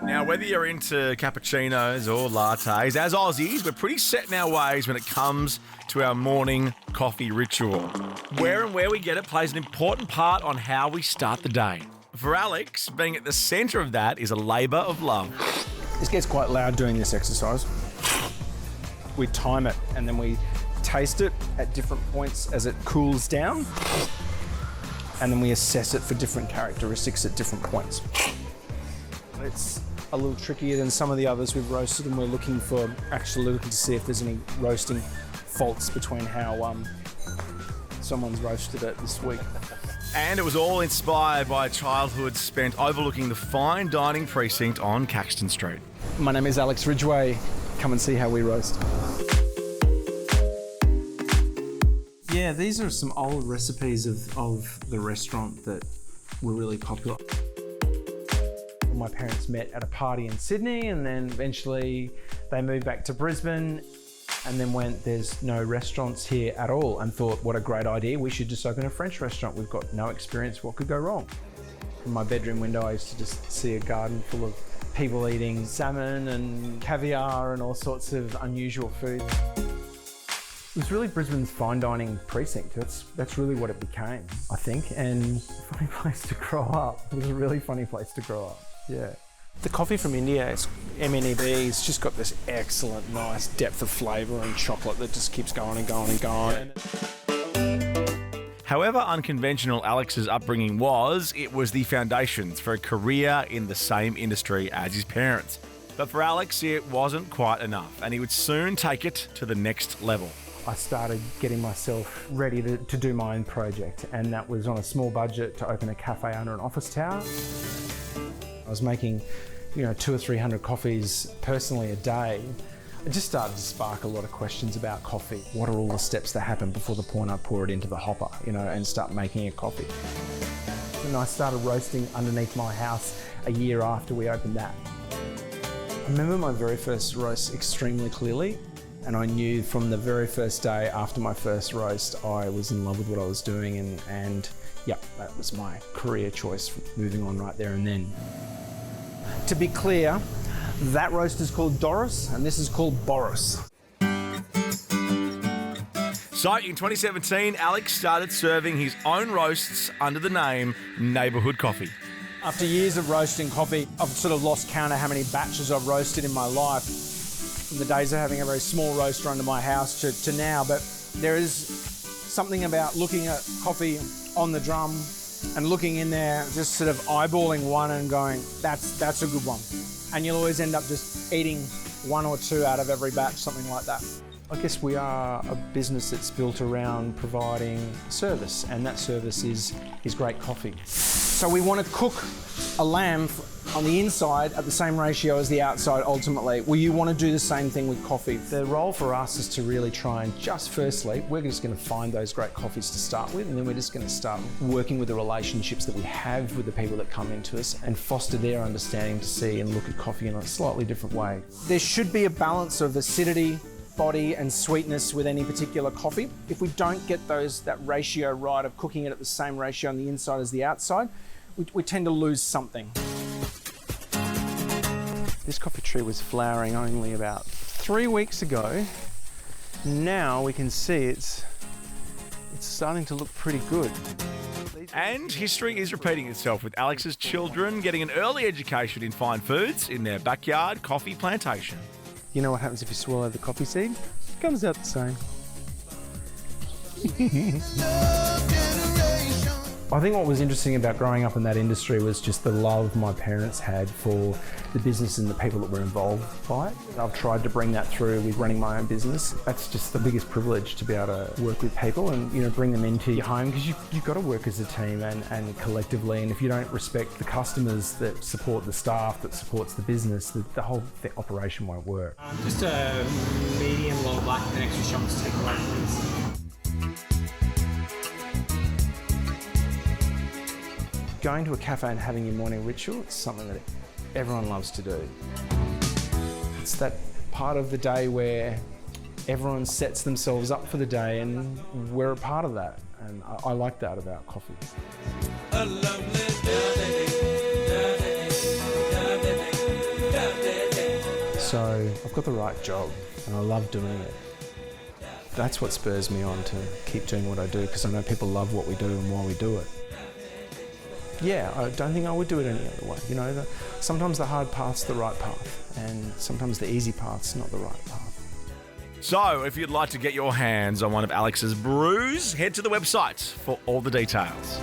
Now, whether you're into cappuccinos or lattes, as Aussies, we're pretty set in our ways when it comes to our morning coffee ritual. Where and where we get it plays an important part on how we start the day. For Alex, being at the centre of that is a labour of love. This gets quite loud doing this exercise. We time it and then we taste it at different points as it cools down. And then we assess it for different characteristics at different points. It's a little trickier than some of the others we've roasted, and we're looking to see if there's any roasting faults between how someone's roasted it this week. And it was all inspired by a childhood spent overlooking the fine dining precinct on Caxton Street. My name is Alex Ridgway. Come and see how we roast. Yeah, these are some old recipes of the restaurant that were really popular. My parents met at a party in Sydney, and then eventually they moved back to Brisbane, and then went, there's no restaurants here at all, and thought, what a great idea, we should just open a French restaurant. We've got no experience, what could go wrong? From my bedroom window, I used to just see a garden full of people eating salmon and caviar and all sorts of unusual food. It was really Brisbane's fine dining precinct. That's really what it became, I think, and a funny place to grow up. It was a really funny place to grow up. Yeah. The coffee from India, it's MNEB, it's just got this excellent, nice depth of flavour and chocolate that just keeps going and going and going. However unconventional Alex's upbringing was, it was the foundations for a career in the same industry as his parents. But for Alex, it wasn't quite enough, and he would soon take it to the next level. I started getting myself ready to do my own project, and that was on a small budget to open a cafe under an office tower. I was making, 200 or 300 coffees personally a day. It just started to spark a lot of questions about coffee. What are all the steps that happen before the point I pour it into the hopper, and start making a coffee? And I started roasting underneath my house a year after we opened that. I remember my very first roast extremely clearly, and I knew from the very first day after my first roast, I was in love with what I was doing, and that was my career choice, moving on right there and then. To be clear, that roast is called Doris, and this is called Boris. So in 2017, Alex started serving his own roasts under the name Neighbourhood Coffee. After years of roasting coffee, I've sort of lost count of how many batches I've roasted in my life. From the days of having a very small roaster under my house to now, but there is something about looking at coffee on the drum and looking in there, just sort of eyeballing one and going, that's a good one. And you'll always end up just eating one or two out of every batch, something like that. I guess we are a business that's built around providing service, and that service is great coffee. So we want to cook a lamb on the inside at the same ratio as the outside ultimately. Well, you want to do the same thing with coffee. The role for us is to really try and firstly, we're just going to find those great coffees to start with, and then we're just going to start working with the relationships that we have with the people that come into us and foster their understanding to see and look at coffee in a slightly different way. There should be a balance of acidity, body and sweetness with any particular coffee. If we don't get that ratio right of cooking it at the same ratio on the inside as the outside, we tend to lose something. This coffee tree was flowering only about 3 weeks ago. Now we can see it's starting to look pretty good. And history is repeating itself, with Alex's children getting an early education in fine foods in their backyard coffee plantation. You know what happens if you swallow the coffee seed? It comes out the same. I think what was interesting about growing up in that industry was just the love my parents had for the business and the people that were involved by it. I've tried to bring that through with running my own business. That's just the biggest privilege, to be able to work with people and bring them into your home, because you've got to work as a team and collectively. And if you don't respect the customers that support the staff, that supports the business, the whole operation won't work. Just a medium low black and extra shots to take away, please. Going to a cafe and having your morning ritual, it's something that everyone loves to do. It's that part of the day where everyone sets themselves up for the day, and we're a part of that. And I like that about coffee. So I've got the right job and I love doing it. That's what spurs me on to keep doing what I do, because I know people love what we do and why we do it. Yeah, I don't think I would do it any other way. You know, sometimes the hard path's the right path, and sometimes the easy path's not the right path. So, if you'd like to get your hands on one of Alex's brews, head to the website for all the details.